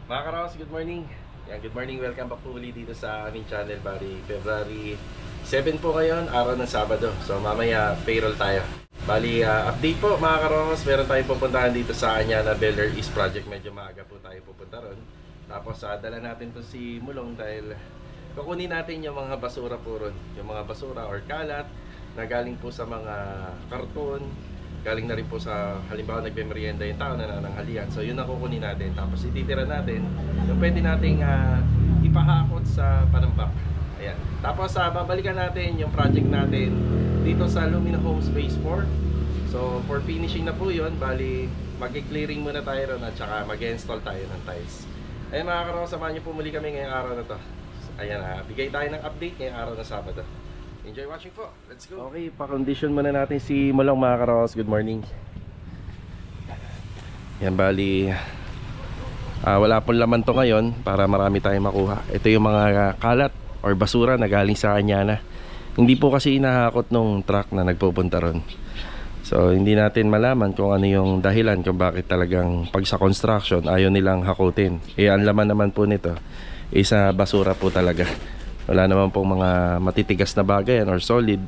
Mga karaos, good morning. Yan, good morning, welcome back po ulit dito sa aming channel. Bali, February 7 po ngayon, araw ng Sabado. So mamaya payroll tayo. Bali, update po mga karaos, meron tayong pupuntahan dito sa Anyana Beller East Project. Medyo maaga po tayo pupunta ron. Tapos dala natin to si Mulong dahil kukunin natin yung mga basura po ron. Yung mga basura or kalat na galing po sa mga karton, galing na rin po sa, halimbawa nagbe-merienda yung tao na nananghalian. So yun ang kukunin natin. Tapos ititira natin yung pwede nating ipahakot sa panambak. Ayan. Tapos babalikan natin yung project natin dito sa Lumina Homes Phase 4. So for finishing na po yun, bali mag-clearing muna tayo ron at saka mag-install tayo ng tiles. Ayan mga karaw, samahan nyo po muli kami ngayong araw na to. Ayan, bigay tayo ng update ngayong araw ng Sabado. Enjoy watching po. Let's go. Okay, pa-condition muna natin si Mulong mga karaos. Good morning. Yan, bali wala pong laman to ngayon para marami tayong makuha. Ito yung mga kalat or basura na galing sa Anyana. Hindi po kasi inahakot nung truck na nagpupunta ron. So hindi natin malaman kung ano yung dahilan kung bakit talagang pag sa construction ayaw nilang hakutin. Ang laman naman po nito isa basura po talaga. Wala naman pong mga matitigas na bagay or solid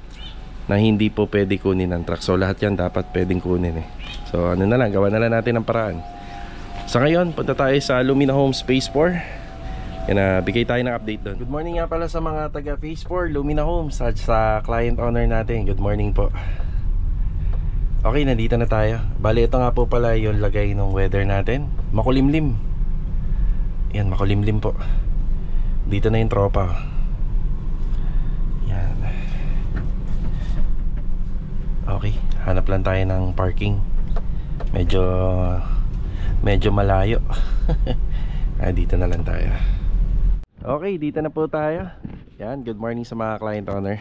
na hindi po pwede kunin ng truck. So lahat yan dapat pwedeng kunin eh. So ano na lang, gawa na lang natin ng paraan. Sa ngayon, punta tayo sa Lumina Homes Phase 4. Yan, bigay tayo ng update doon. Good morning nga pala sa mga taga Phase 4 Lumina Homes at sa client owner natin. Good morning po. Okay, nandito na tayo. Bali, ito nga po pala yung lagay ng weather natin. Makulimlim. Yan, makulimlim po. Dito na yung tropa. Yan. Okay, hanap lang tayo ng parking. Medyo malayo. Dito na lang tayo. Okay, dito na po tayo. Yan, good morning sa mga client owner.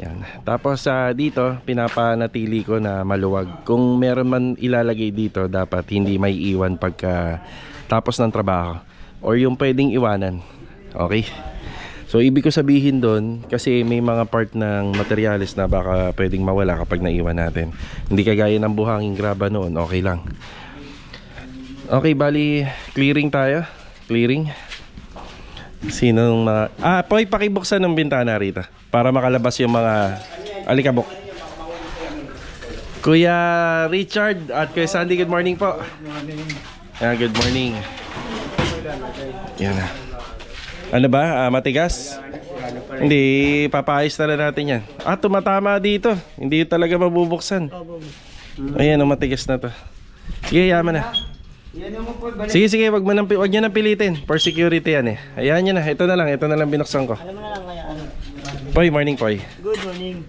Yan. Tapos dito, pinapanatili ko na maluwag. Kung meron man ilalagay dito, dapat hindi may iwan pagka tapos ng trabaho. Or yung pwedeng iwanan. Okay? So ibig ko sabihin doon, kasi may mga part ng materials na baka pwedeng mawala kapag naiwan natin. Hindi kagaya ng buhanging graba noon, okay lang. Okay, bali clearing tayo. Clearing. Sinong Poy, pakibuksan ng bintana rito para makalabas yung mga alikabok. Kuya Richard at Kuya Sandy, good morning po. Good morning. Good morning. Yan na. Ano ba? Matigas? Hindi, papaayos na lang natin yan. Tumatama dito. Hindi talaga mabubuksan. Ayan, matigas na to. Sige, yaman na. Sige, wag nyo nang pilitin. For security yan eh. Ayan nyo na, ito na lang binuksan ko. Alam mo na lang kaya ano. Poy, morning Poy. Good morning.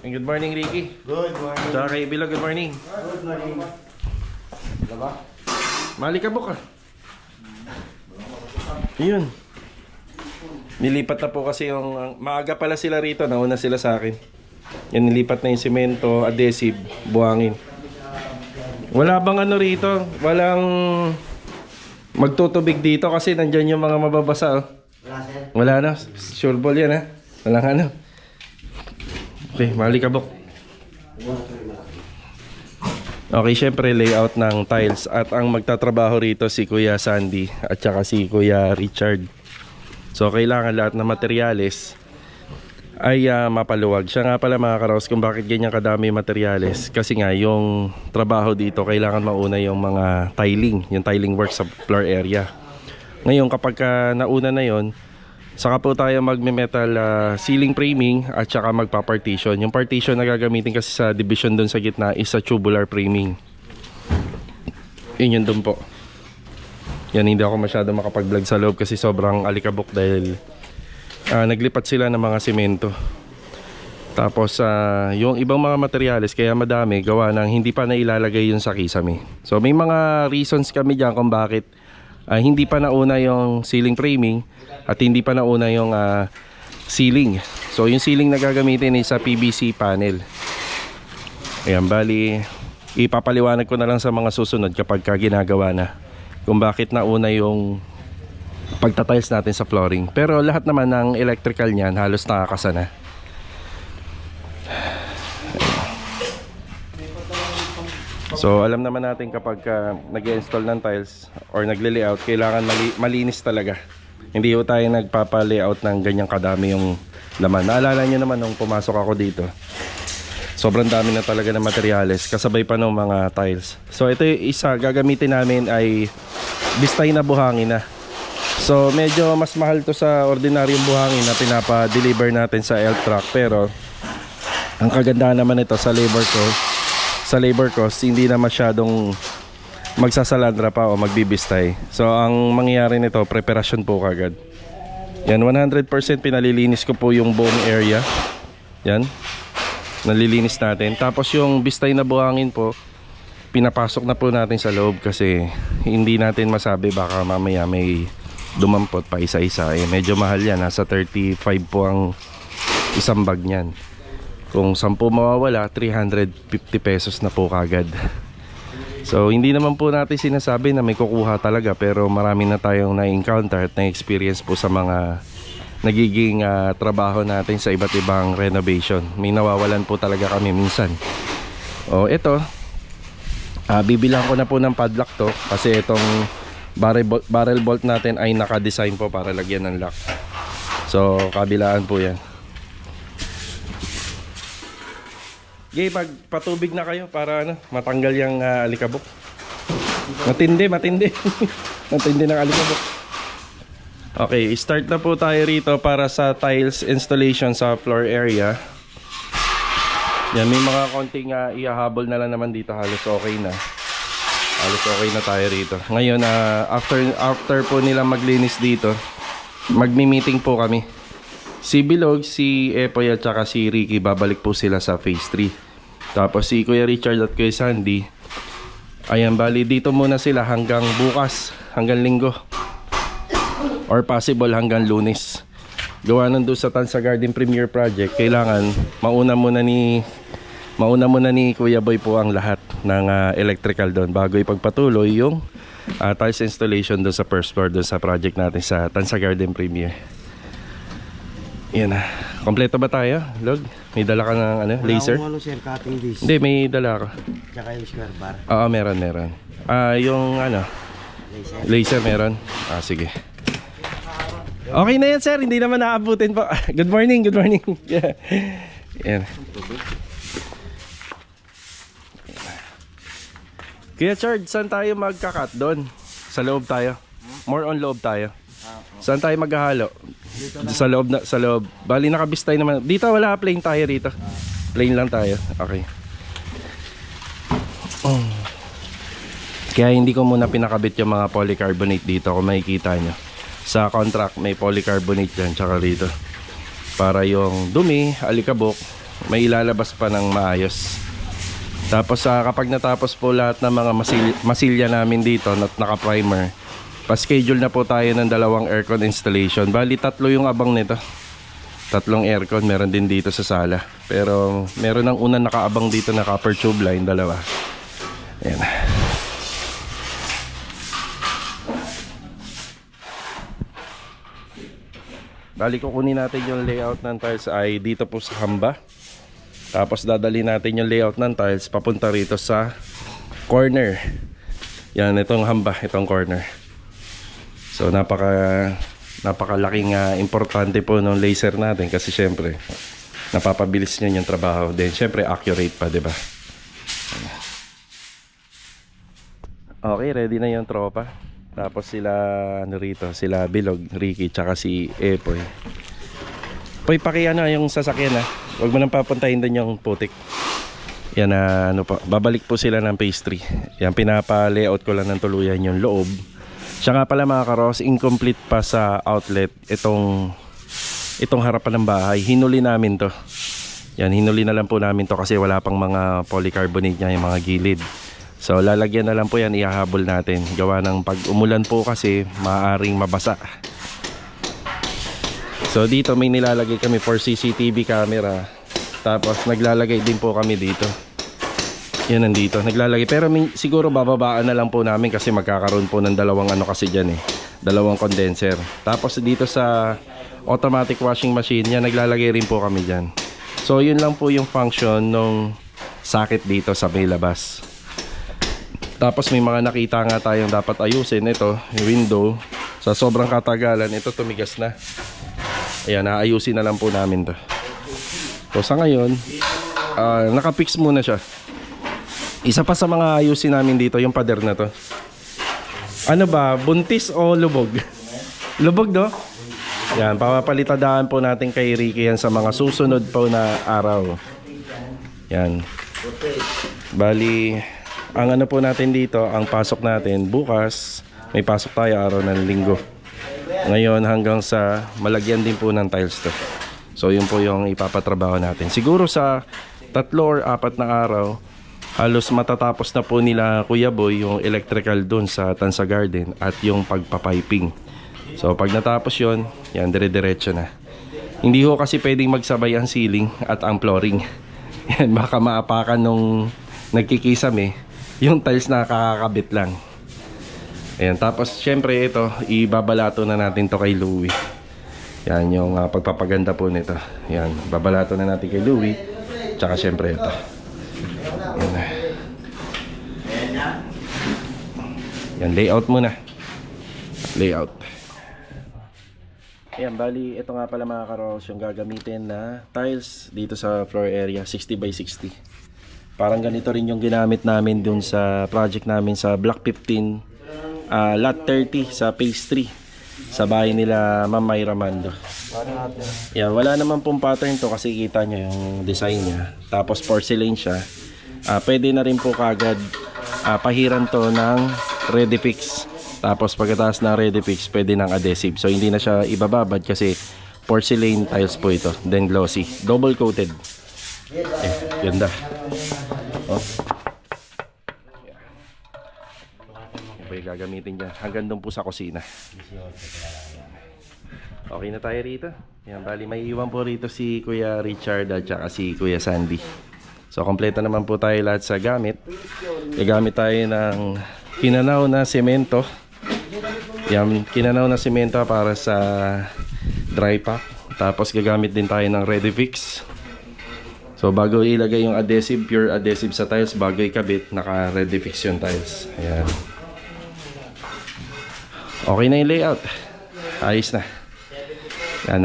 And good morning Ricky. Good morning. Tsaka kay Bilo, good morning. Good morning. Diba? Malikabok ka. Ayun. Nilipat na po kasi yung maaga pala sila rito, nauna sila sa akin. Yan, nilipat na yung semento, adhesive, buhangin. Wala bang ano rito? Walang magtutubig dito kasi nandyan yung mga mababasa oh. Wala sir. Wala na, sure ball yan ha. Walang ano. Okay, malikabok. Okay, syempre layout ng tiles at ang magtatrabaho rito si Kuya Sandy at saka si Kuya Richard. So kailangan lahat ng materyales ay mapaluwag. Siya nga pala mga karaos kung bakit ganyan kadami materyales. Kasi nga yung trabaho dito kailangan mauna yung mga tiling, yung tiling work sa floor area. Ngayon kapag nauna na yon, saka po tayo magme-metal ceiling framing at saka magpa-partition. Yung partition na gagamitin kasi sa division doon sa gitna is sa tubular framing. Yun doon po. Yan, hindi ako masyado makapag-vlog sa loob kasi sobrang alikabok dahil naglipat sila ng mga semento. Tapos yung ibang mga materyales kaya madami gawa ng hindi pa nailalagay yun sa kisame. So may mga reasons kami dyan kung bakit hindi pa nauna yung ceiling framing at hindi pa nauna yung ceiling. So yung ceiling na gagamitin is sa PVC panel. Ayan, bali ipapaliwanag ko na lang sa mga susunod kapag ginagawa na kung bakit nauna yung pagtatiles natin sa flooring. Pero lahat naman ng electrical niyan halos nakakasana. So alam naman natin kapag nag-install ng tiles or nagle-layout, kailangan malinis talaga. Hindi po tayo nagpapa-layout ng ganyang kadami yung laman. Naalala nyo naman nung pumasok ako dito, sobrang dami na talaga ng materyales, kasabay pa ng mga tiles. So ito yung isa, gagamitin namin ay bistay na buhangin na. So medyo mas mahal to sa ordinaryong buhangin na pinapa-deliver natin sa L-Truck. Pero ang kagandahan naman ito sa labor cost, hindi na masyadong magsasalandra pa o magbibistay. So ang mangyayari nito, preparasyon po kagad. Yan, 100% pinalilinis ko po yung buong area. Yan, nalilinis natin. Tapos yung bistay na buhangin po, pinapasok na po natin sa loob kasi hindi natin masabi, baka mamaya may dumampot pa isa-isa. Medyo mahal yan, nasa 35 po ang isang bag niyan. Kung 10 mawawala, 350 pesos na po kagad. So hindi naman po natin sinasabi na may kukuha talaga, pero marami na tayong na-encounter at na-experience po sa mga nagiging trabaho natin sa iba't ibang renovation. May nawawalan po talaga kami minsan. O ito, bibilang ko na po ng padlock to kasi itong barrel bolt natin ay naka-design po para lagyan ng lock. So kabilaan po yan. Okay, magpatubig na kayo para matanggal yung alikabok. Matindi matindi ng alikabok. Okay, start na po tayo rito para sa tiles installation sa floor area. Yan, may mga konting ihahabol na lang naman dito. Halos okay na tayo rito. Ngayon, after po nila maglinis dito, magmi-meeting po kami. Si Bilog, si Epoy at saka si Ricky, babalik po sila sa phase 3. Tapos si Kuya Richard at Kuya Sandy, ayan, bali dito muna sila hanggang bukas, hanggang linggo, or possible hanggang Lunes. Gawa nun doon sa Tansa Garden Premier Project, kailangan mauna muna ni Kuya Boy po ang lahat ng electrical doon bago ipagpatuloy yung tiles installation doon sa first floor doon sa project natin sa Tansa Garden Premier. Yan na. Kompleto ba tayo, Log? May dala ka ng laser? Wala akong sir, cutting disc. Hindi, may dala ako. Tsaka yung square bar. Oo, meron. Yung laser meron. Sige. Okay na yan, sir. Hindi naman naabutin po. Good morning. Yeah. Yan. Kuya Chard, saan tayo magkakat? Doon? Sa loob tayo? More on loob tayo. Saan tayo maghahalo? Sa loob. Bali nakabistay naman. Dito wala, plain tayo rito. Plain lang tayo. Okay. Kaya hindi ko muna pinakabit yung mga polycarbonate dito. Kung makikita nyo, sa contract may polycarbonate dyan tsaka rito, para yung dumi, alikabok, may ilalabas pa ng maayos. Tapos kapag natapos po lahat ng mga masilya namin dito at naka-primer, pa-schedule na po tayo ng 2 aircon installation. Bali 3 yung abang nito. 3 aircon, meron din dito sa sala. Pero meron ng unang nakaabang dito na copper tube line, 2. Ayan. Bali kukunin natin yung layout ng tiles ay dito po sa hamba. Tapos dadalhin natin yung layout ng tiles papunta rito sa corner. Yan, itong hamba, itong corner. So napakalaking importante po ng laser natin kasi syempre napapabilis niyan yung trabaho. Then syempre accurate pa, 'di ba? Okay, ready na yung tropa. Tapos sila rito, sila Bilog, Ricky, tsaka si Epoy. Poy, yung sasakyan Huwag mo nang papuntahin doon yung putik. Yan babalik po sila ng phase 3. Yan, pinapa-layout ko lang ng tuluyan yung loob. Siya nga pala mga karos, incomplete pa sa outlet itong harapan ng bahay. Hinuli namin to. Yan, hinuli na lang po namin to kasi wala pang mga polycarbonate niya yung mga gilid. So lalagyan na lang po yan, ihahabol natin. Gawa ng pag umulan po kasi maaaring mabasa. So dito may nilalagay kami for CCTV camera. Tapos naglalagay din po kami dito. Yan, nandito naglalagay, pero siguro bababaan na lang po namin kasi magkakaroon po ng 2 kasi dyan 2 condenser. Tapos dito sa automatic washing machine yan, naglalagay rin po kami dyan. So yun lang po yung function nung socket dito sa may labas. Tapos may mga nakita nga tayong dapat ayusin. Ito, yung window. Sa sobrang katagalan, ito tumigas na. Ayan, naayusin na lang po namin to. So sa ngayon, nakapix muna siya. Isa pa sa mga ayusin namin dito, yung pader na to. Ano ba, buntis o lubog? Lubog, no? Yan, papapalitadaan po natin kay Ricky yan sa mga susunod po na araw. Yan. Bali, ang ano po natin dito, ang pasok natin bukas, may pasok tayo araw ng linggo. Ngayon hanggang sa malagyan din po ng tiles to. So yun po yung ipapatrabaho natin. Siguro sa 3 or 4 na araw, halos matatapos na po nila Kuya Boy yung electrical dun sa Tansa Garden at yung pagpapiping. So pag natapos yun, yan, dire-diretso na. Hindi ho kasi pwedeng magsabay ang ceiling at ang flooring. Yan, baka maapakan nung nagkikisame, yung tiles na kakakabit lang. Ayan, tapos syempre ito, ibabalato na natin to kay Louie. Yan yung pagpapaganda po nito. Yan, babalato na natin kay Louie. Tsaka syempre ito. Yan. Yan, layout muna. Layout. Ayan, bali ito nga pala mga karos yung gagamitin na tiles dito sa floor area, 60 by 60. Parang ganito rin yung ginamit namin dun sa project namin sa Block 15, Lot 30 sa Phase 3 sa bahay nila Ma'am Myra Mando. Yan, wala naman pong pattern to kasi kita nyo yung design niya. Tapos porcelain siya. Pwede na rin po kagad pahiran to ng ready fix. Tapos pagkatapos ng ready fix, pwede ng adhesive. So hindi na siya ibababad kasi porcelain tiles po ito. Then glossy. Double coated. Ganda. Oh. Okay, gagamitin dyan. Hanggang doon po sa kusina. Okay na tayo rito. Yan, bali may iwan po rito si Kuya Richard at saka si Kuya Sandy. So kompleto naman po tayo lahat sa gamit. Gagamit tayo ng kinanaw na semento. Yan, kinanaw na semento para sa dry pack. Tapos gagamit din tayo ng ready fix. So bago ilagay yung adhesive, pure adhesive sa tiles, bago ikabit, naka ready fix yung tiles. Ayan. Okay na yung layout. Ayos na. Yan,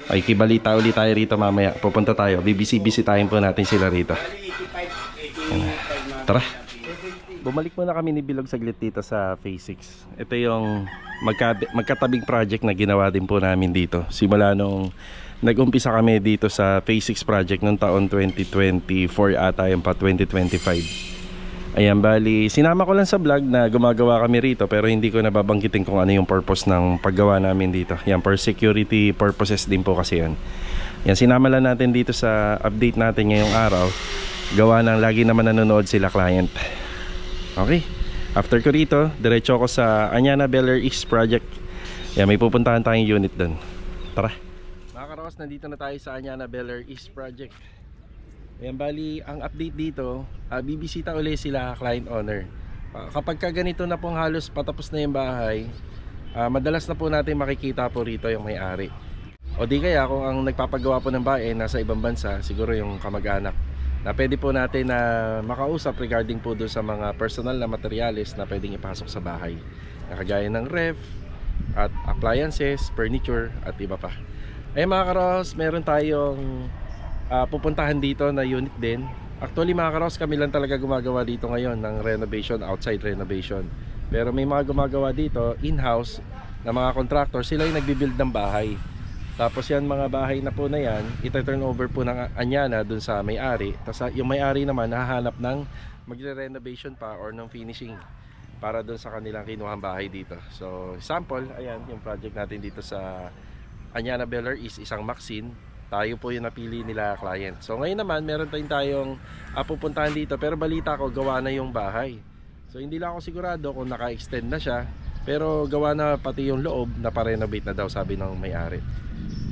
ay kibalita ulit tayo rito mamaya. Pupunta tayo, bibisitahin po natin sila rito. Ayan. Tara. Bumalik muna kami ni Bilog saglit dito sa Phase 6. Ito yung magkatabing project na ginawa din po namin dito. Simula nung nag-umpisa kami dito sa Phase 6 project noong taon 2024 ata yung pa 2025. Ayan, bali sinama ko lang sa vlog na gumagawa kami rito pero hindi ko nababanggitin kung ano yung purpose ng paggawa namin dito. Yan, for security purposes din po kasi yan. Yan, sinama lang natin dito sa update natin ngayong araw. Gawa ng lagi naman nanonood sila client. Okay, after ko rito, diretso ako sa Anyana Bel Air East project. Yan, may pupuntahan tayong unit doon. Tara. Mga karos, nandito na tayo sa Anyana Bel Air East project. Ayan, bali, ang update dito, bibisita ulit sila client owner. Kapag ka ganito na pong halos patapos na yung bahay, madalas na po natin makikita po rito yung may-ari. O di kaya kung ang nagpapagawa po ng bahay nasa ibang bansa, siguro yung kamag-anak, na pwede po natin na makausap regarding po doon sa mga personal na materyales na pwedeng ipasok sa bahay. Nakagaya ng ref, at appliances, furniture, at iba pa. Ay mga karos, meron tayong pupuntahan dito na unit din. Actually mga karos, kami lang talaga gumagawa dito ngayon ng renovation, outside renovation. Pero may mga gumagawa dito, in-house, na mga contractor, sila yung nagbibuild ng bahay. Tapos yan, mga bahay na po na yan, ita-turn over po ng Anyana dun sa may-ari. Tapos yung may-ari naman hahanap ng magre-renovation pa or ng finishing para dun sa kanilang kinuhang bahay dito. So sample, ayan yung project natin dito sa Anyana Bel Air is isang Maxine. Tayo po yung napili nila client. So ngayon naman meron tayong pupuntahan dito, pero balita ko gawa na yung bahay. So hindi lang ako sigurado kung naka-extend na siya, pero gawa na pati yung loob na pa-renovate na daw, sabi ng may-ari.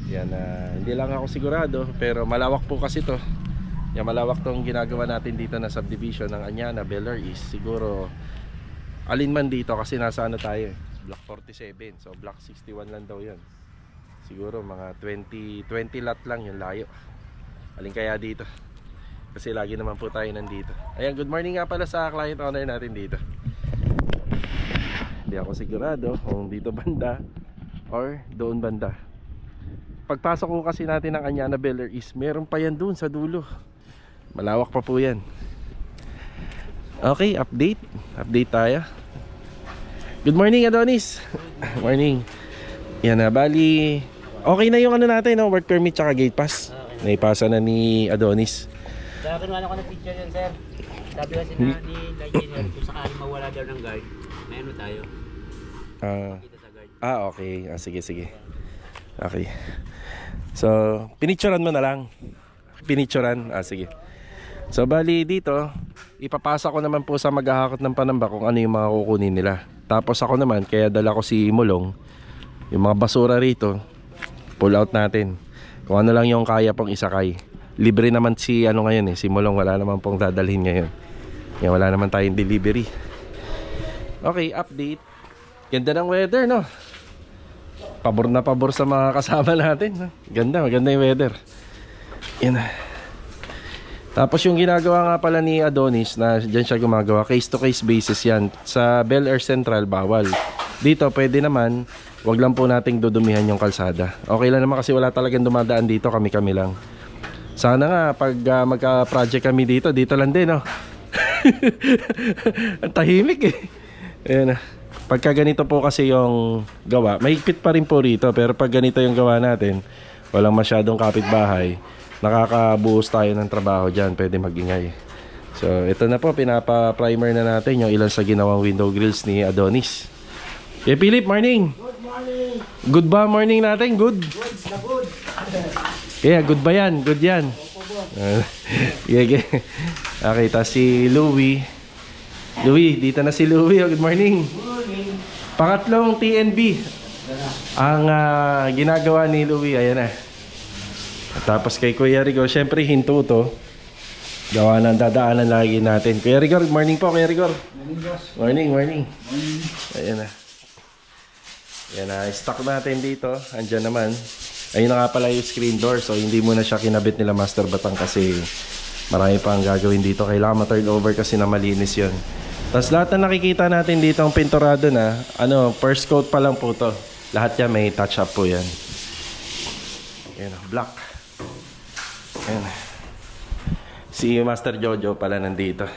Yan, hindi lang ako sigurado, pero malawak po kasi to. Yan, malawak tong ginagawa natin dito na subdivision ng Anyana Bel Air East. Siguro alin man dito kasi nasa ano tayo, block 47. So block 61 lang daw 'yon. Siguro mga 20 lot lang yung layo. Alin kaya dito. Kasi lagi naman po tayo nandito. Ayan, good morning nga pala sa client owner natin dito. Hindi ako sigurado kung dito banda or doon banda. Pagpasok ko kasi natin ng Anyana Bel Air is meron pa yan doon sa dulo. Malawak pa po yan. Okay, update tayo. Good morning, Adonis. Morning. Yan na, bali okay na yung ano natin, no? Work permit tsaka gate pass. Naipasa na ni Adonis. Sa akin wala ko na picture yan, sir. Sabi kasi na ni Engineer, kung sakali mawala daw ng guard, may ano tayo. Kita sa guard. Okay. Sige. Okay. So, pinicturean mo na lang. Sige. So, bali dito, ipapasa ko naman po sa maghahakot ng panamba kung ano yung mga kukunin nila. Tapos ako naman, kaya dala ko si Mulong, yung mga basura rito, pull out natin. Kung ano lang yung kaya pong isakay. Libre naman si ano ngayon si Mulong, wala naman pong dadalhin ngayon. Yan, wala naman tayong delivery. Okay, update. Ganda ng weather, no? Pabor na pabor sa mga kasama natin, no? Maganda yung weather. Yan na. Tapos yung ginagawa nga pala ni Adonis, na dyan siya gumagawa, case to case basis yan. Sa Bel Air Central, bawal. Dito, pwede naman, wag lang po nating dudumihan yung kalsada. Okay lang naman kasi wala talagang dumadaan dito, kami lang. Sana nga, pag magka-project kami dito lang din, no? Ang tahimik Ayan na. Pagka ganito po kasi yung gawa, mahigpit pa rin po rito, pero pag ganito yung gawa natin, walang masyadong kapitbahay, nakakabuhos tayo ng trabaho dyan, pwede magingay. So ito na po, pinapa-primer na natin yung ilan sa ginawang window grills ni Adonis. Okay, Philip, morning. Good morning. Good ba morning natin? Good? Good. Yeah, good ba yan? Good yan. Yeah. Okay, tas si Louie. Louie, dito na si Louie. Good morning. Pangatlong TNB ang ginagawa ni Louie. Ayan na. Tapos kay Kuya Rigor, syempre hinto to. Gawa ng dadaanan lagi natin. Kuya Rigor, good morning po, Kuya Rigor. Morning. Ayan na. Ayan na, stock natin dito. Andyan naman. Ayun na nga pala yung screen door. So hindi mo na siya kinabit nila Master Batang kasi marami pang gagawin dito. Kailangan ma-turn over kasi na malinis yun. Tapos lahat na nakikita natin dito ang pinturado na, first coat pa lang po to. Lahat yan may touch up po yan. Ayan, black. Ayan. Si Master Jojo pala nandito.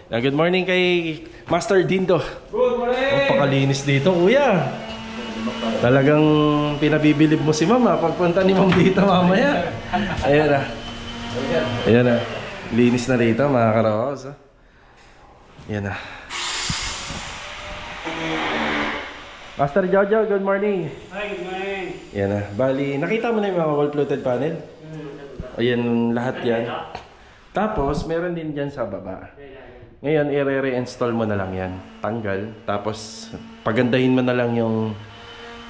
Good morning kay Master Dindo. Good morning! Pakalinis dito, kuya. Talagang pinabibilib mo si Mama pagpunta ni Ma'am dito mamaya. Ayan na. Ayan na. Linis na dito mga karaos. Ayan na. Master Jojo, good morning. Hi, good morning. Ayan na. Bali, nakita mo na yung mga wall-fluted panel? Ayan, lahat yan. Tapos, meron din dyan sa baba. Ngayon, i-re-install mo na lang yan. Tanggal. Tapos, pagandahin mo na lang yung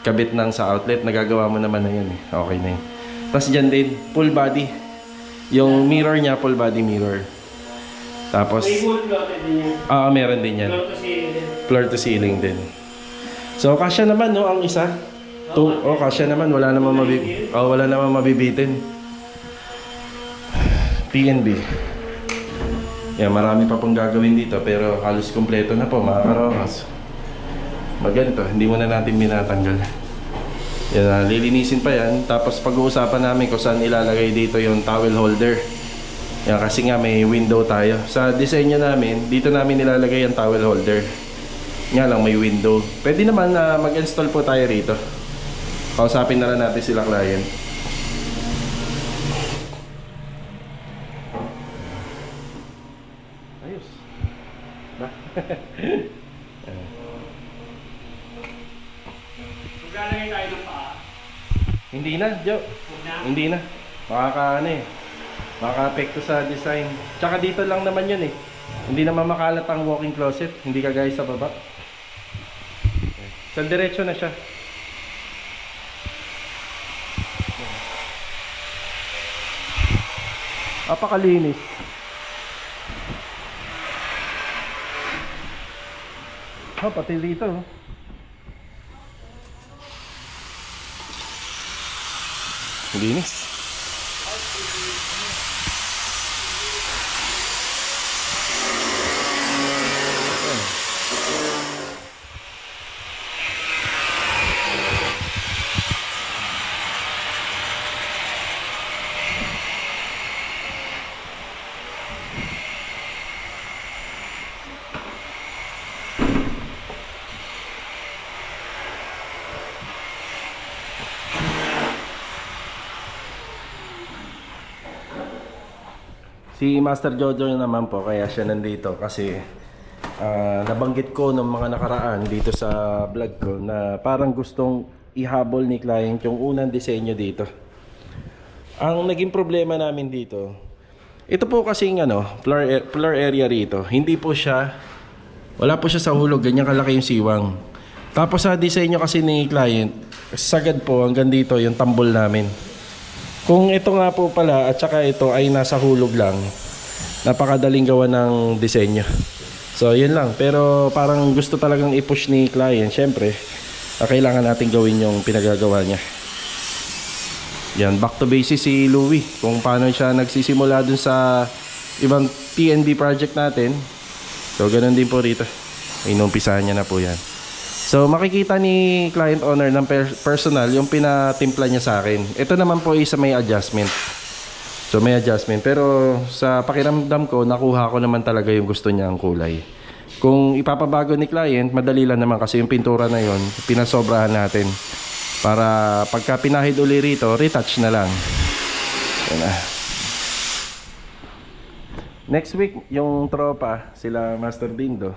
kabit ng sa outlet. Nagagawa mo naman na yun Okay na yun. Tapos dyan din, full body. Yung mirror niya, full body mirror. Tapos, May full floated din yan. meron din yan. Floor to ceiling. Floor to ceiling din. So, kasya naman, no, ang isa. Kasya naman. Wala namang mabibitin. PNB. Yan, marami pa pong gagawin dito pero halos kumpleto na po mga karokas. Maganito, hindi muna natin minatanggal. Yan, lilinisin pa yan. Tapos pag-uusapan namin kung saan ilalagay dito yung towel holder. Yan, kasi nga may window tayo. Sa disenyo namin, dito namin nilalagay yung towel holder. Nga lang may window. Pwede naman na mag-install po tayo rito. Kausapin na lang natin sila client. Ayos. Ba? Maglalagay tayo ng paa. Hindi na, Joe. Hindi na. Makaka-apekto sa design. Tsaka dito lang naman yun Hindi naman makalat ang walk-in closet. Hindi kagaya sa baba. Sa diretso na siya. Apakalinis. Pati dito. Linis. Si Master Jojo naman po, kaya siya nandito kasi nabanggit ko nung mga nakaraan dito sa vlog ko na parang gustong ihabol ni client yung unang disenyo dito. Ang naging problema namin dito, ito po kasing floor area rito, hindi po siya, wala po siya sa hulog, ganyan kalaki yung siwang. Tapos sa disenyo kasi ni client, sagad po hanggang dito yung tambol namin. Kung ito nga po pala at saka ito ay nasa hulog lang, napakadaling gawa ng disenyo. So yun lang, pero parang gusto talagang i-push ni client. Syempre, kailangan natin gawin yung pinagagawa niya. Yan, back to basics si Louie. Kung paano siya nagsisimula dun sa ibang TNB project natin. So ganun din po rito. Inumpisahan niya na po yan. So makikita ni client owner ng personal yung pinatimpla niya sa akin. Ito naman po isa may adjustment. So may adjustment, pero sa pakiramdam ko nakuha ko naman talaga yung gusto niya ang kulay. Kung ipapabago ni client, madali lang naman kasi yung pintura na yon pinasobrahan natin. Para pagka pinahid uli rito, retouch na lang. Yan na. Next week, yung tropa, sila Master Dindo.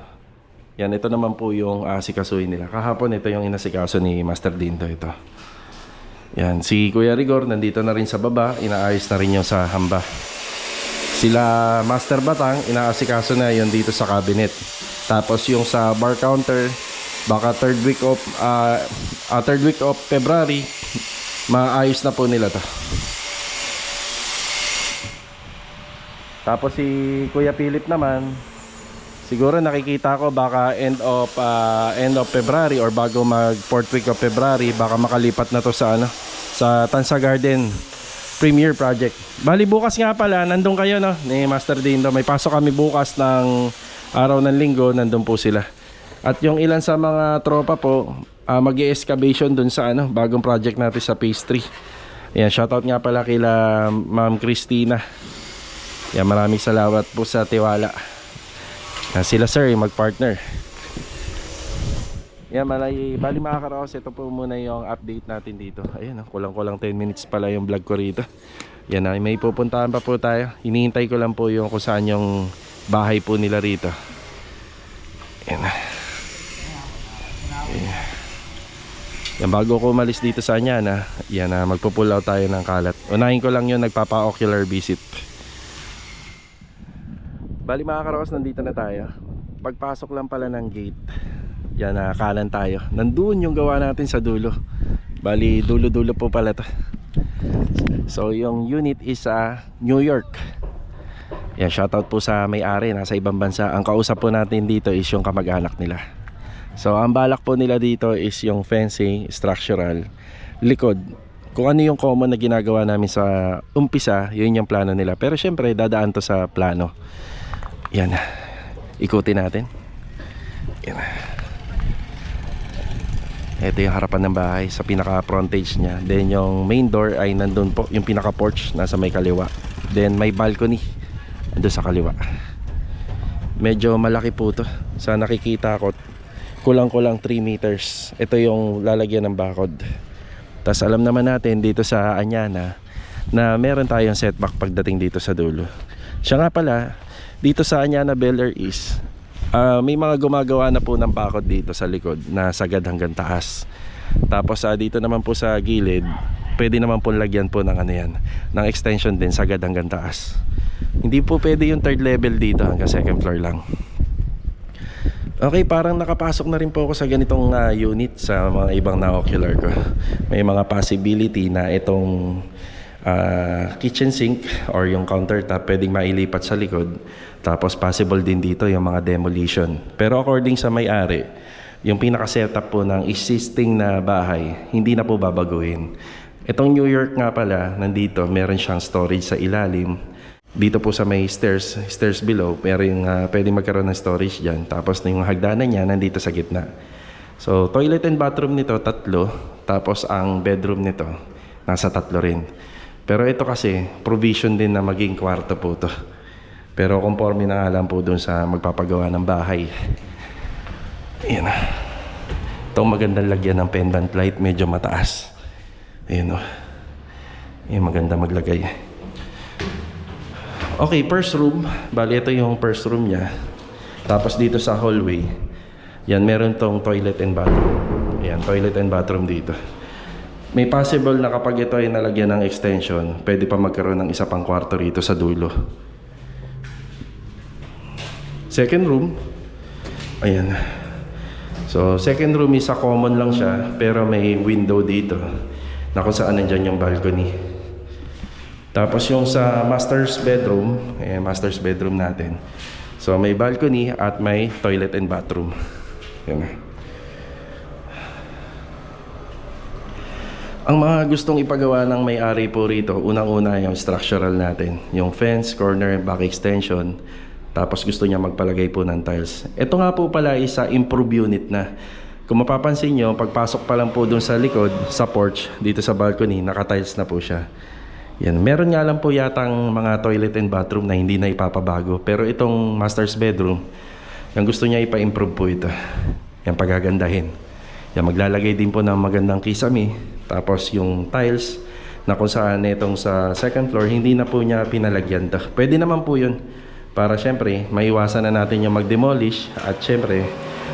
Yan, ito naman po yung asikasuhin nila. Kahapon ito yung inasikaso ni Master Dindo ito. Yan, si Kuya Rigor nandito na rin sa baba, inaayos na rin yung sa hamba. Sila Master Batang, inaasikaso na yon dito sa cabinet. Tapos yung sa bar counter, baka third week of February, maayos na po nila to. Tapos si Kuya Philip naman, siguro nakikita ko baka end of February or bago mag fourth week of February, baka makalipat na to sa sa Tansa Garden Premier Project. Bali bukas nga pala, nandun kayo ni Master Dindo. May pasok kami bukas ng araw ng linggo, nandun po sila. At yung ilan sa mga tropa po, mag-excavation dun sa bagong project natin sa Phase 3. Ayan, shoutout nga pala kila Ma'am Christina. Yan, maraming salamat po sa tiwala. Sila sir, mag-partner. Yan, bali mga karaos, ito po muna yung update natin dito. Ayan, kulang-kulang 10 minutes pala yung vlog ko rito. Yan, may pupuntahan pa po tayo. Hinihintay ko lang po yung kung saan yung bahay po nila rito. Yan. Yan, bago ko umalis dito sa Anyana, yan, magpo-pull out tayo ng kalat. Unahin ko lang yung nagpapa-ocular visit. Bali mga karaos, nandito na tayo. Pagpasok lang pala ng gate, yan, kanan tayo. Nandun yung gawa natin sa dulo. Bali dulo-dulo po pala to. So yung unit is New York. Yan, shoutout po sa may-ari, nasa ibang bansa. Ang kausap po natin dito is yung kamag-anak nila. So ang balak po nila dito is yung fencing, structural, likod. Kung ano yung common na ginagawa namin sa umpisa, yun yung plano nila. Pero syempre dadaan to sa plano. Yan, ikutin natin. Yan. Ito yung harapan ng bahay sa pinaka frontage nya. Then yung main door ay nandun po, yung pinaka porch nasa may kaliwa. Then may balcony nandun sa kaliwa. Medyo malaki po to. Sa nakikita ko, kulang-kulang 3 meters. Ito yung lalagyan ng bakod. Tapos alam naman natin dito sa Anyana na meron tayong setback pagdating dito sa dulo. Siya nga pala, dito sa Anyana Bel Air East, may mga gumagawa na po ng bakod dito sa likod na sagad hanggang taas. Tapos dito naman po sa gilid, pwede naman po lagyan po ng ng extension din sagad hanggang taas. Hindi po pwede yung third level dito, hanggang second floor lang. Okay, parang nakapasok na rin po ako sa ganitong unit sa mga ibang na-ocular ko. May mga possibility na itong kitchen sink or yung countertop pwedeng mailipat sa likod. Tapos possible din dito yung mga demolition. Pero according sa may-ari, yung pinaka-setup po ng existing na bahay, hindi na po babaguhin. Itong New York nga pala, nandito, meron siyang storage sa ilalim. Dito po sa may stairs below, meron pwedeng magkaroon ng storage dyan. Tapos yung hagdanan niya, nandito sa gitna. So, toilet and bathroom nito, 3. Tapos ang bedroom nito, nasa 3 rin. Pero ito kasi, provision din na maging kwarto po to. Pero conforme na nga lang po dun sa magpapagawa ng bahay. Ayan na. Itong magandang lagyan ng pendant light, medyo mataas. Ayan o. Ayan, maganda maglagay. Okay, first room. Bali, ito yung first room niya. Tapos dito sa hallway, yan, meron tong toilet and bathroom. Ayan, toilet and bathroom dito. May possible na kapag ito ay nalagyan ng extension, pwede pa magkaroon ng isa pang kwarto rito sa dulo. Second room. Ayan. So, second room is a common lang siya, pero may window dito na kung saan nandyan yung balcony. Tapos yung sa master's bedroom, master's bedroom natin. So, may balcony at may toilet and bathroom. Yan. Ang mga gustong ipagawa ng may-ari po rito, unang-una yung structural natin. Yung fence, corner, back extension. Tapos gusto niya magpalagay po ng tiles. Ito nga po pala isa improve unit na. Kung mapapansin nyo, pagpasok pa lang po dun sa likod, sa porch, dito sa balcony, naka-tiles na po siya. Yan. Meron nga lang po yatang mga toilet and bathroom na hindi na ipapabago. Pero itong master's bedroom, yung gusto niya ipa-improve po ito. Yan, pagagandahin. Yan, maglalagay din po ng magandang kisame. Tapos yung tiles na kung saan itong sa second floor, hindi na po niya pinalagyan. Pwede naman po yun. Para syempre, maiwasan na natin yung mag-demolish. At syempre,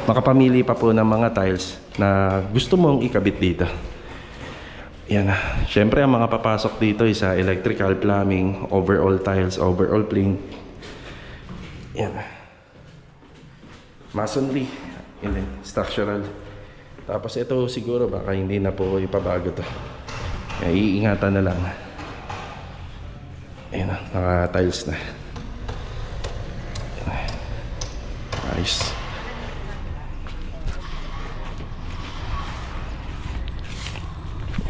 makapamili pa po ng mga tiles na gusto mong ikabit dito. Yan. Syempre, ang mga papasok dito is electrical, plumbing, overall tiles, overall plane. Yan. Masonry. And then, structural. Tapos ito siguro baka hindi na po ipabago to. Kaya iingatan na lang. Ayan na, naka-tiles na. Nice.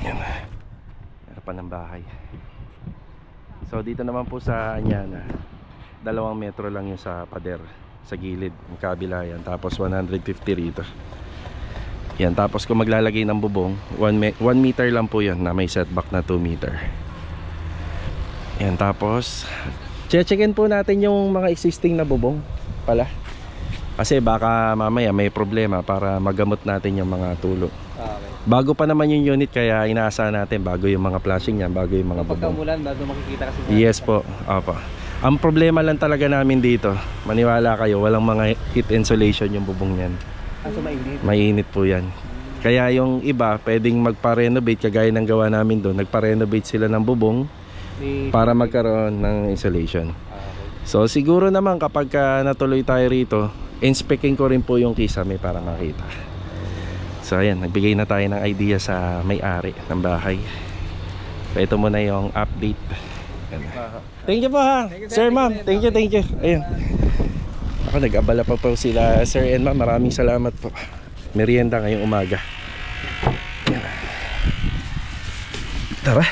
Ayan na. Harapan ng bahay. So dito naman po sa Anyana, 2 metro lang yung sa pader. Sa gilid, yung kabila yan. Tapos 150 rito. Yan, tapos kung maglalagay ng bubong, 1 meter lang po yan na may setback na 2 meter. Yan, tapos checkin po natin yung mga existing na bubong pala. Kasi baka mamaya may problema para magamot natin yung mga tulo. Okay. Bago pa naman yung unit kaya inaasahan natin bago yung mga flashing niyan, bago yung mga bubong. Pagkamulan, bago makikita kasi. Yes po, opo. Ang problema lang talaga namin dito, maniwala kayo, walang mga heat insulation yung bubong niyan. So mainit. Mainit po yan. Kaya yung iba pwedeng magpa-renovate kagaya ng gawa namin doon. Nagpa-renovate sila ng bubong para magkaroon ng insulation. So siguro naman kapag natuloy tayo rito, inspecting ko rin po yung kisame para makita. So ayan, nagbigay na tayo ng idea sa may-ari ng bahay. So ito muna yung update. Ayan. Thank you po ha. Sir, ma'am. Thank you. Ayan. Ako, nag-abala pa po sila Sir and ma'am. Maraming salamat po. Merienda ngayong umaga. Ayan. Tara.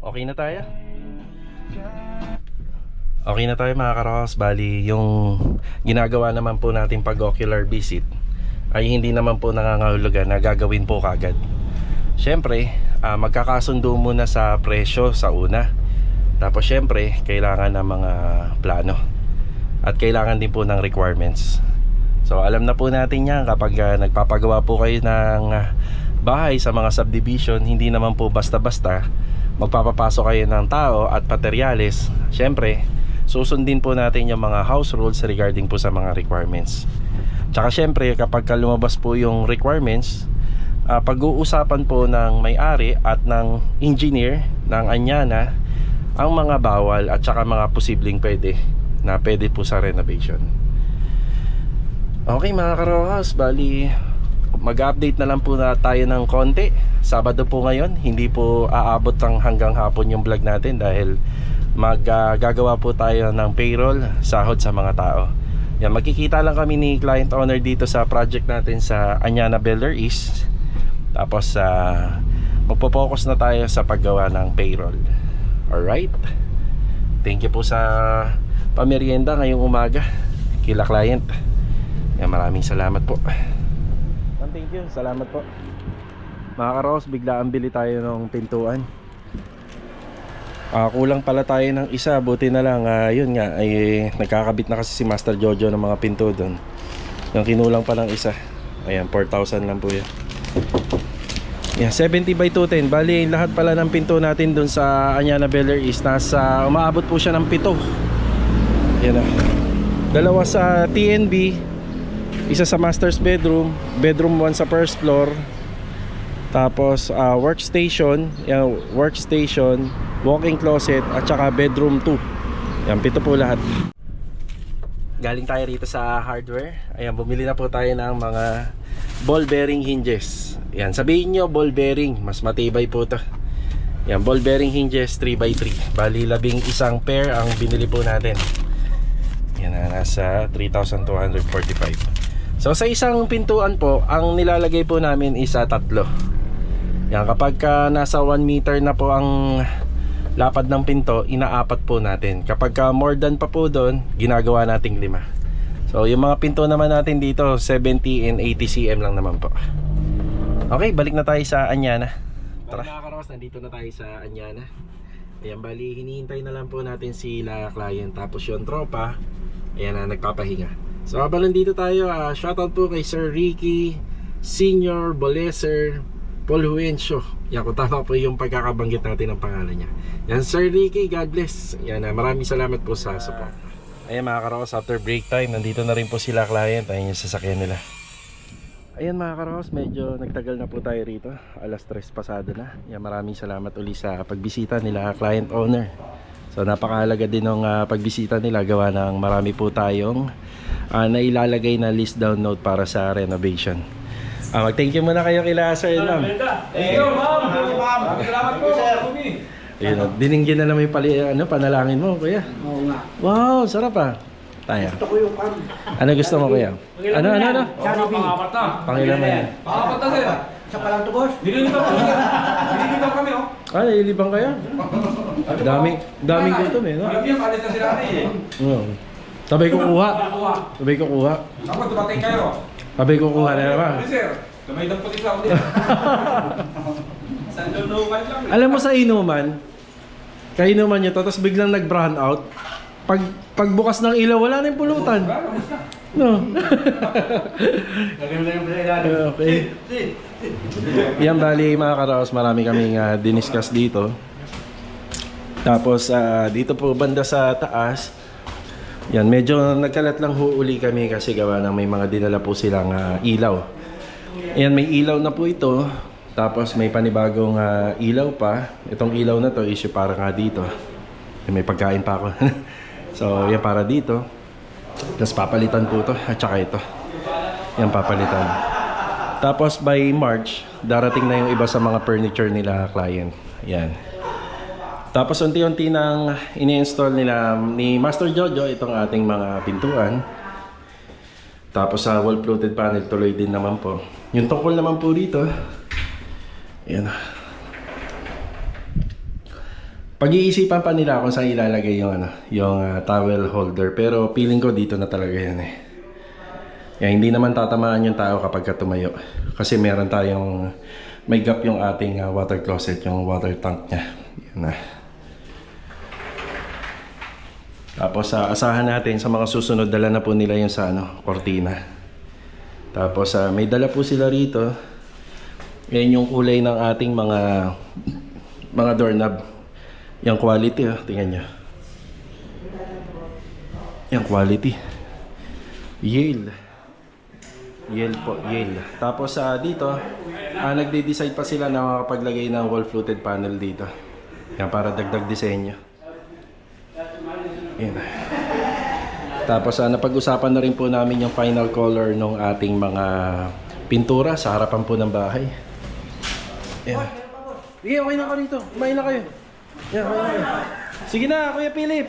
Okay na tayo? Okay na tayo mga karos. Bali, yung ginagawa naman po natin pag-ocular visit ay hindi naman po nangangahulugan na gagawin po kagad. Siyempre, magkakasundo muna sa presyo sa una. Tapos siyempre, kailangan ng mga plano. At kailangan din po ng requirements. So alam na po natin yan kapag nagpapagawa po kayo ng bahay sa mga subdivision, hindi naman po basta-basta magpapapasok kayo ng tao at materyales. Siyempre, susundin po natin yung mga house rules regarding po sa mga requirements. Tsaka syempre kapag lumabas po yung requirements, pag-uusapan po ng may-ari at ng engineer ng Anyana ang mga bawal at tsaka mga posibleng pwede po sa renovation. Okay mga karohas, bali mag-update na lang po na tayo ng konti. Sabado po ngayon, hindi po aabot hanggang hapon yung vlog natin dahil gagawa po tayo ng payroll, sahod sa mga tao. Yan, magkikita lang kami ni client owner dito sa project natin sa Anyana Builder East. Tapos magpo-focus na tayo sa paggawa ng payroll. Alright. Thank you po sa pamerienda ngayong umaga kila client. Yan, maraming salamat po. Thank you, salamat po. Mga karos, biglaan bili tayo ng pintuan. Kulang pala tayo ng isa, buti na lang yun nga ay nagkakabit na kasi si Master Jojo ng mga pinto doon. Yung kinulang pa ng isa. Ayan, 4,000 lang po yan. Yeah, 70 by 210. Bali, lahat pala ng pinto natin doon sa Anyana Bel Air is nasa, umaabot po siya ng 7. Yan na. Dalawa sa TNB, isa sa master's bedroom, bedroom 1 sa first floor. Tapos workstation, yan, workstation, walk-in closet at saka bedroom 2. Yan, 7 po lahat. Galing tayo rito sa hardware. Ayan, bumili na po tayo ng mga ball bearing hinges. Yan, sabihin nyo ball bearing, mas matibay po to. Yan, ball bearing hinges 3x3. Bali, 11 pair ang binili po natin. Yan na, nasa 3,245. So sa isang pintuan po, ang nilalagay po namin is 3. Yan, kapag nasa 1 meter na po ang lapad ng pinto, inaapat po natin. Kapag more than pa po doon, ginagawa nating 5. So yung mga pinto naman natin dito, 70 and 80 cm lang naman po. Okay, balik na tayo sa Anyana. Tara mga karos, nandito na tayo sa Anyana. Ayan, bali hinihintay na lang po natin sila client. Tapos yung tropa, ayan na, nagpapahinga. So habang nandito tayo, shoutout po kay Sir Ricky Senior Boleser Paul Huencio. Yan, kung tama po yung pagkakabanggit natin ng pangalan niya. Yan, Sir Ricky, God bless. Yan, maraming salamat po sa support. Ayan mga karos, after break time, nandito na rin po sila client. Ayan yung sasakyan nila. Ayan mga karos, medyo nagtagal na po tayo rito. Alas 3 pasado na. Yan, maraming salamat uli sa pagbisita nila client owner. So napakahalaga din ng pagbisita nila. Gawa ng marami po tayong nailalagay na list down note para sa renovation. Mag-thank you muna kayo kila Sir and Ma'am. Thank you, ma'am. Salamat po, sir. Ayun, diningin na naman yung panalangin mo, kuya. Oo nga. Wow, sarap Tayo. Gusto ko yung pan. Ano gusto mo, kuya? Ano? Jollibee. Pangapat na. Pangilan yan. Pangapat na, sir. Isa pa lang to, boss. Nililibang kami. Nililibang kami, oh. Nililibang kayo? Daming gutom no? Yung alis na sila eh. Sabay ko kuha. Nakuha. Sabay ko kuha. Tapos dumating kayo. Sabay ko kuha na naman. Sir, kamay lang po isa ako din. San Lunuman lang. Alam mo sa inuman, kainuman nyo to, tapos biglang nag-brown out. Pagbukas ng ilaw, wala na yung pulutan. No. Okay. Yan, bali mga karaos, marami kaming diniscuss dito. Tapos dito po banda sa taas, yan, medyo nagkalat lang huuli kami kasi gawa ng may mga dinala po silang ilaw. Ayan, may ilaw na po ito. Tapos may panibagong ilaw pa. Itong ilaw na to is para nga dito. May pagkain pa ako. So yan, para dito. Tapos papalitan po to. At saka ito. Yan, papalitan. Tapos by March, darating na yung iba sa mga furniture nila client. Yan. Tapos unti-unti nang ini-install nila ni Master Jojo itong ating mga pintuan. Tapos sa wall fluted panel tuloy din naman po. Yung tungkol naman po dito, ayan. Pag-iisipan pa nila kung saan ilalagay yung towel holder, pero feeling ko dito na talaga yan eh. Kaya hindi naman tatamaan yung tao kapag tumayo. Kasi meron tayong may gap yung ating water closet, yung water tank niya. Yan na. Tapos asahan natin sa mga susunod, dala na po nila yung sa cortina. Tapos may dala po sila rito. Yan yung kulay ng ating mga doorknob. Yung quality, tingnan nyo. Yung quality. Yale po, Yale. Tapos dito, nagde-decide pa sila na makapaglagay ng wall fluted panel dito. Yan, para dagdag disenyo. Yan. Tapos napag-usapan na rin po namin yung final color ng ating mga pintura sa harapan po ng bahay. Yan. Sige, okay na ka rito. Kumain na kayo. Yan, okay na kayo. Sige na, Kuya Philip.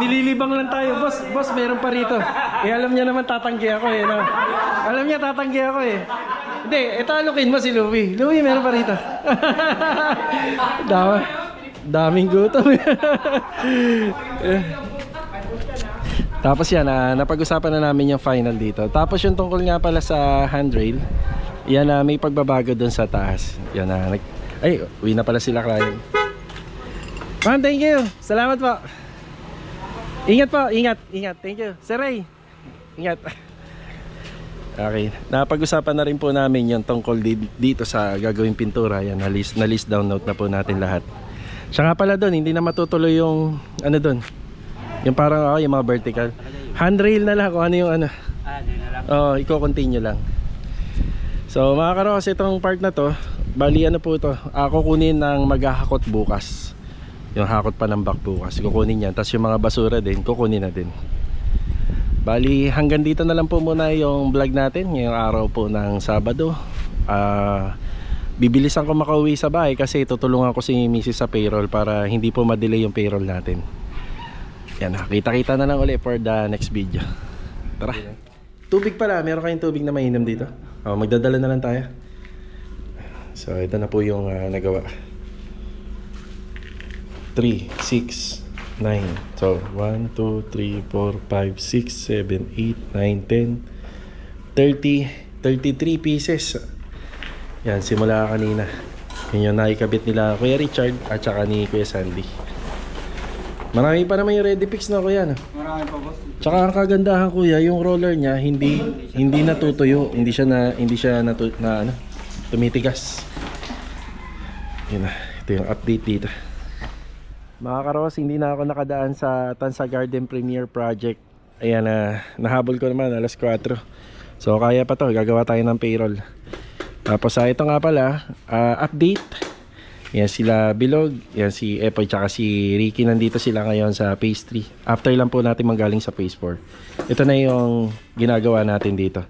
Nililibang lang tayo. Boss, meron pa rito. Alam niya naman tatanggi ako eh. No? Alam niya tatanggi ako eh. Hindi, italukin mo si Louie. Louie, meron pa rito. Daming gutom. Tapos yan, napag-usapan na namin yung final dito. Tapos yung tungkol nga pala sa handrail, yan may pagbabago dun sa taas. Yan ay, uwi na pala sila client. Ma'am, thank you. Salamat po. Ingat po, ingat. Thank you. Sir Ray, ingat. Okay, napag-usapan na rin po namin yung tungkol dito sa gagawing pintura. Yan, na-list down note na po natin lahat. Siya nga pala doon, hindi na matutuloy yung ano doon. Yung parang yung mga vertical. Handrail na lang kung ano yung ano. Yun na lang. Oo, i-continue lang. So mga karos, itong part na to, bali ano po ito, ako kunin ng maghahakot bukas. Yung hakot pa ng back bukas, kukunin yan. Tapos yung mga basura din, kukunin na din. Bali hanggang dito na lang po muna yung vlog natin ngayong araw po ng Sabado. Bibilisan ko makauwi sa bahay kasi tutulungan ko si Mrs. sa payroll para hindi po ma-delay yung payroll natin. Yan, kita-kita na lang ulit for the next video. Tara. Tubig pala, meron kayong tubig na mainom dito? Magdadala na lang tayo. So ito na po yung nagawa. 3, 6, 9. So 1, 2, 3, 4, 5, 6, 7, 8, 9, 10 30, 33 pieces. Yan, simula kanina. Yun yung nakikabit nila Kuya Richard at saka ni Kuya Sandy. Marami pa naman yung ready fix na kuya, no? Marami pa, boss. Tsaka ang kagandahan kuya, yung roller niya hindi natutuyo, hindi siya tumitigas. Yun na, ito yung update dito. Mga karos, hindi na ako nakadaan sa Tansa Garden Premier Project. Ayan na, nahabol ko naman alas 4. So kaya pa to, gagawa tayo ng payroll. Tapos ito nga pala, update. Yan sila Bilog, yan si Epoy tsaka si Ricky, nandito sila ngayon sa phase 3. After lang po natin manggaling sa phase 4. Ito na yung ginagawa natin dito.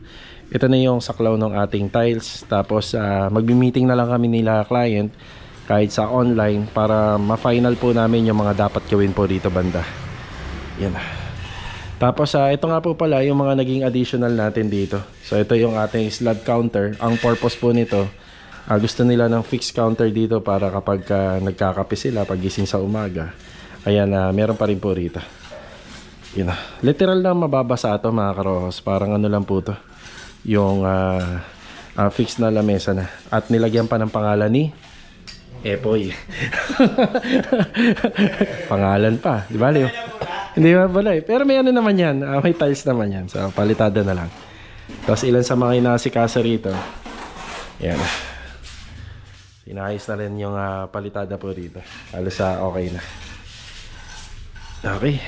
Ito na yung saklaw ng ating tiles. Tapos magbi-meeting na lang kami nila client kahit sa online para ma-final po namin yung mga dapat gawin po dito banda. Yan. Tapos ito nga po pala yung mga naging additional natin dito. So ito yung ating slab counter. Ang purpose po nito, gusto nila ng fixed counter dito para kapag nagkakape sila pagising sa umaga. Ayan, meron pa rin po rito. Yun na. Literal na mababasa ito mga karohos. Parang ano lang po to. Yung fixed na lamesa na. At nilagyan pa ng pangalan ni Epoy. Pangalan pa. Di ba, Leo? Hindi ba pala eh. Pero may ano naman yan. May tiles naman yan. So palitada na lang. Tapos ilan sa mga inaasikaso rito. Yan. Inayos na rin yung palitada po rito. Halos okay na. Okay.